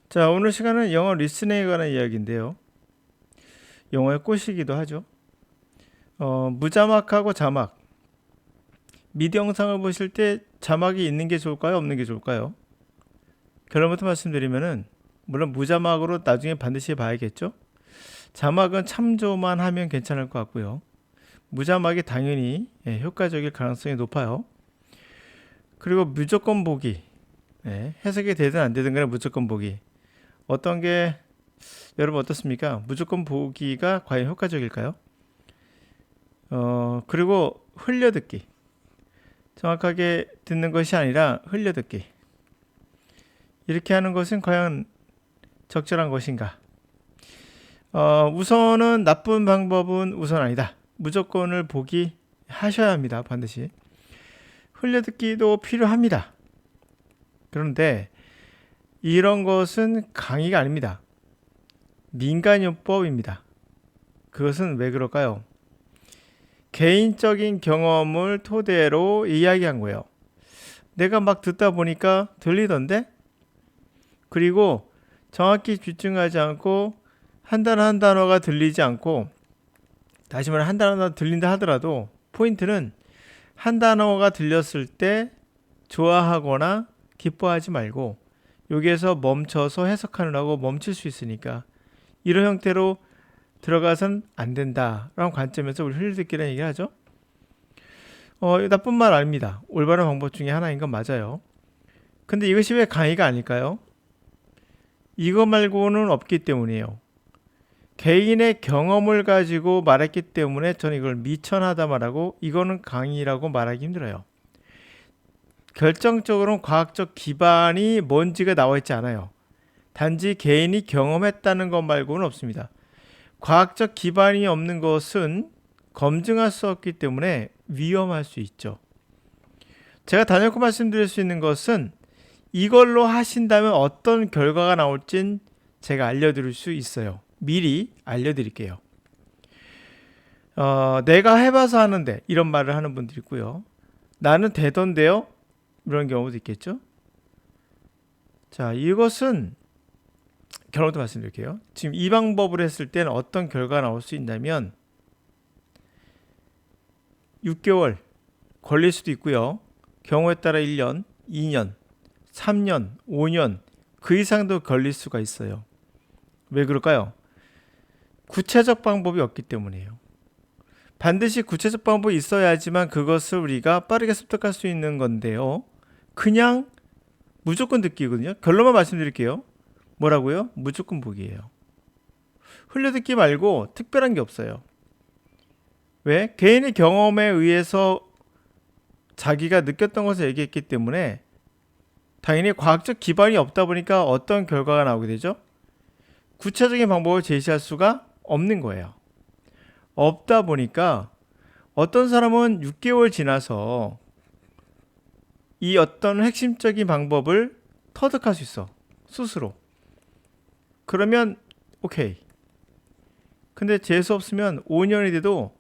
자, 오늘 시간은 영어 리스닝에 관한 이야기인데요. 영어의 꽃이기도 하죠. 무자막하고 자막. 미디 영상을 보실 때 자막이 있는 게 좋을까요? 없는 게 좋을까요? 결론부터 말씀드리면은 물론 무자막으로 나중에 반드시 봐야겠죠. 자막은 참조만 하면 괜찮을 것 같고요. 무자막이 당연히 효과적일 가능성이 높아요. 그리고 무조건 보기. 해석이 되든 안 되든 간에 무조건 보기. 어떤 게 여러분 어떻습니까? 무조건 보기가 과연 효과적일까요? 그리고 흘려듣기. 정확하게 듣는 것이 아니라 흘려듣기. 이렇게 하는 것은 과연 적절한 것인가? 우선은 나쁜 방법은 우선 아니다. 무조건을 보기 하셔야 합니다. 반드시. 흘려듣기도 필요합니다. 그런데 이런 것은 강의가 아닙니다. 민간요법입니다. 그것은 왜 그럴까요? 개인적인 경험을 토대로 이야기한 거예요. 내가 막 듣다 보니까 들리던데? 그리고 정확히 집중하지 않고 한 단어 한 단어가 들리지 않고, 다시 말해 한 단어가 들린다 하더라도 포인트는 한 단어가 들렸을 때 좋아하거나 기뻐하지 말고 여기에서 멈춰서 해석하느라고 멈출 수 있으니까 이런 형태로 들어가선 안 된다라는 관점에서 우리 흘려듣기라는 얘기를 하죠. 나쁜 말 아닙니다. 올바른 방법 중에 하나인 건 맞아요. 근데 이것이 왜 강의가 아닐까요? 이거 말고는 없기 때문이에요. 개인의 경험을 가지고 말했기 때문에 저는 이걸 미천하다 말하고 이거는 강의라고 말하기 힘들어요. 결정적으로는 과학적 기반이 뭔지가 나와 있지 않아요. 단지 개인이 경험했다는 것 말고는 없습니다. 과학적 기반이 없는 것은 검증할 수 없기 때문에 위험할 수 있죠. 제가 단연코 말씀드릴 수 있는 것은 이걸로 하신다면 어떤 결과가 나올진 제가 알려드릴 수 있어요. 미리 알려드릴게요. 내가 해봐서 하는데 이런 말을 하는 분들이 있고요. 나는 되던데요? 이런 경우도 있겠죠. 자, 이것은 결론부터 말씀드릴게요. 지금 이 방법을 했을 때는 어떤 결과가 나올 수 있냐면 6개월 걸릴 수도 있고요. 경우에 따라 1년, 2년, 3년, 5년 그 이상도 걸릴 수가 있어요. 왜 그럴까요? 구체적 방법이 없기 때문이에요. 반드시 구체적 방법이 있어야지만 그것을 우리가 빠르게 습득할 수 있는 건데요. 그냥 무조건 듣기거든요. 결론만 말씀드릴게요. 뭐라고요? 무조건 보기예요. 흘려듣기 말고 특별한 게 없어요. 왜? 개인의 경험에 의해서 자기가 느꼈던 것을 얘기했기 때문에 당연히 과학적 기반이 없다 보니까 어떤 결과가 나오게 되죠? 구체적인 방법을 제시할 수가 없는 거예요. 없다 보니까 어떤 사람은 6개월 지나서 이 어떤 핵심적인 방법을 터득할 수 있어. 스스로. 그러면 오케이. 근데 재수 없으면 5년이 돼도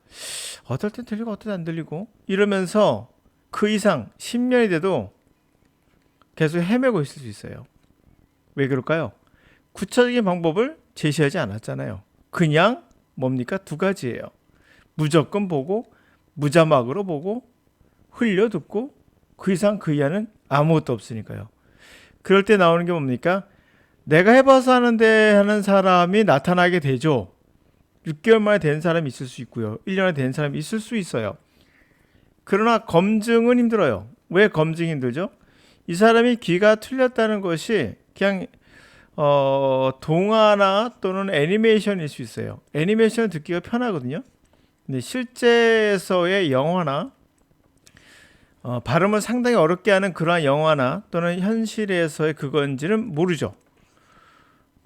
어떨 땐 들리고 어떨 땐 안 들리고 이러면서 그 이상 10년이 돼도 계속 헤매고 있을 수 있어요. 왜 그럴까요? 구체적인 방법을 제시하지 않았잖아요. 그냥 뭡니까? 두 가지예요. 무조건 보고 무자막으로 보고 흘려 듣고 그 이상 그 이하는 아무것도 없으니까요. 그럴 때 나오는 게 뭡니까? 내가 해봐서 하는데 하는 사람이 나타나게 되죠. 6개월 만에 된 사람이 있을 수 있고요. 1년에 된 사람이 있을 수 있어요. 그러나 검증은 힘들어요. 왜 검증이 힘들죠? 이 사람이 귀가 틀렸다는 것이 그냥 동화나 또는 애니메이션일 수 있어요. 애니메이션은 듣기가 편하거든요. 근데 실제에서의 영화나 발음을 상당히 어렵게 하는 그러한 영화나 또는 현실에서의 그건지는 모르죠.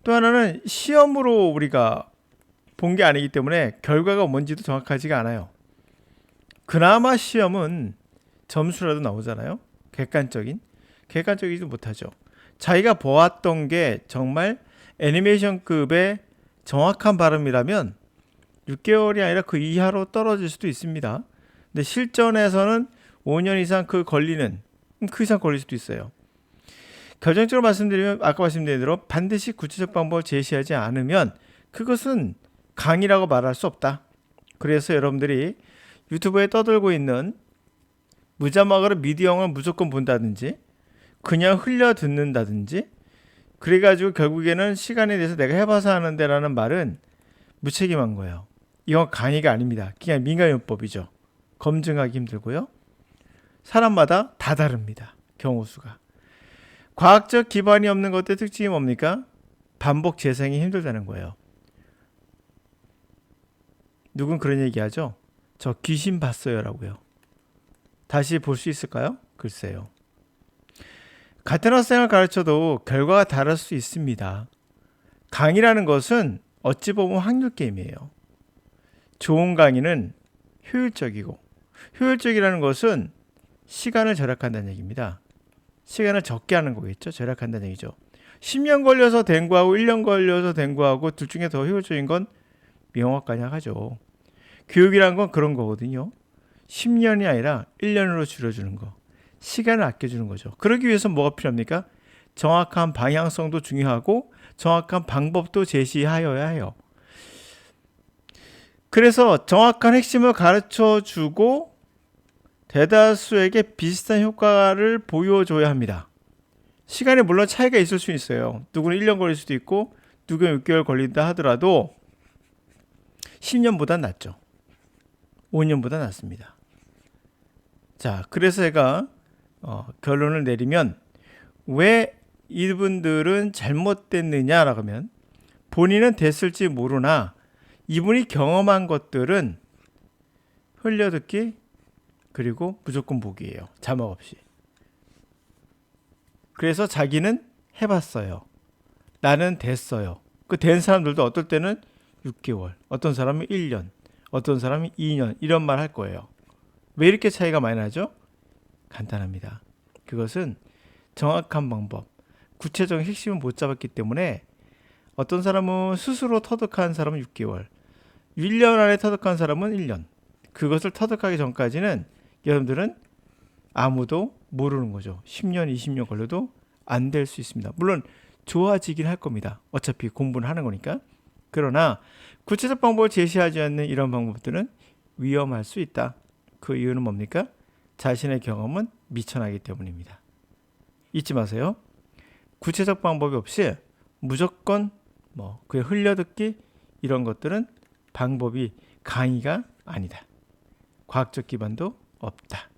또 하나는 시험으로 우리가 본 게 아니기 때문에 결과가 뭔지도 정확하지가 않아요. 그나마 시험은 점수라도 나오잖아요. 객관적이지 못하죠. 자기가 보았던 게 정말 애니메이션급의 정확한 발음이라면 6개월이 아니라 그 이하로 떨어질 수도 있습니다. 근데 실전에서는 5년 이상 그 이상 걸릴 수도 있어요. 결정적으로 말씀드리면 아까 말씀드린 대로 반드시 구체적 방법을 제시하지 않으면 그것은 강의라고 말할 수 없다. 그래서 여러분들이 유튜브에 떠들고 있는 무자막으로 미디어를 무조건 본다든지 그냥 흘려 듣는다든지 그래가지고 결국에는 시간에 대해서 내가 해봐서 하는데 라는 말은 무책임한 거예요. 이건 강의가 아닙니다. 그냥 민간요법이죠. 검증하기 힘들고요. 사람마다 다 다릅니다. 경우수가. 과학적 기반이 없는 것들의 특징이 뭡니까? 반복 재생이 힘들다는 거예요. 누군 그런 얘기하죠? 저 귀신 봤어요 라고요. 다시 볼 수 있을까요? 글쎄요. 같은 학생을 가르쳐도 결과가 다를 수 있습니다. 강의라는 것은 어찌 보면 확률 게임이에요. 좋은 강의는 효율적이고 효율적이라는 것은 시간을 절약한다는 얘기입니다. 시간을 적게 하는 거겠죠. 절약한다는 얘기죠. 10년 걸려서 된 거하고 1년 걸려서 된 거하고 둘 중에 더 효율적인 건 명확하냐하죠. 교육이란 건 그런 거거든요. 10년이 아니라 1년으로 줄여주는 거. 시간을 아껴주는 거죠. 그러기 위해서 뭐가 필요합니까? 정확한 방향성도 중요하고 정확한 방법도 제시하여야 해요. 그래서 정확한 핵심을 가르쳐주고 대다수에게 비슷한 효과를 보여줘야 합니다. 시간이 물론 차이가 있을 수 있어요. 누구는 1년 걸릴 수도 있고 누구는 6개월 걸린다 하더라도 10년보다 낫죠. 5년보다 낫습니다. 자, 그래서 제가 결론을 내리면 왜 이분들은 잘못됐느냐라고 하면 본인은 됐을지 모르나 이분이 경험한 것들은 흘려듣기 그리고 무조건 보기예요. 자막 없이. 그래서 자기는 해봤어요. 나는 됐어요. 그 된 사람들도 어떨 때는 6개월, 어떤 사람은 1년, 어떤 사람은 2년 이런 말 할 거예요. 왜 이렇게 차이가 많이 나죠? 간단합니다. 그것은 정확한 방법, 구체적인 핵심을 못 잡았기 때문에 어떤 사람은 스스로 터득한 사람은 6개월, 1년 안에 터득한 사람은 1년. 그것을 터득하기 전까지는 여러분들은 아무도 모르는 거죠. 10년, 20년 걸려도 안 될 수 있습니다. 물론 좋아지긴 할 겁니다. 어차피 공부는 하는 거니까. 그러나 구체적 방법을 제시하지 않는 이런 방법들은 위험할 수 있다. 그 이유는 뭡니까? 자신의 경험은 미천하기 때문입니다. 잊지 마세요. 구체적 방법이 없이 무조건 그냥 흘려듣기 이런 것들은 방법이 강의가 아니다. 과학적 기반도 없다.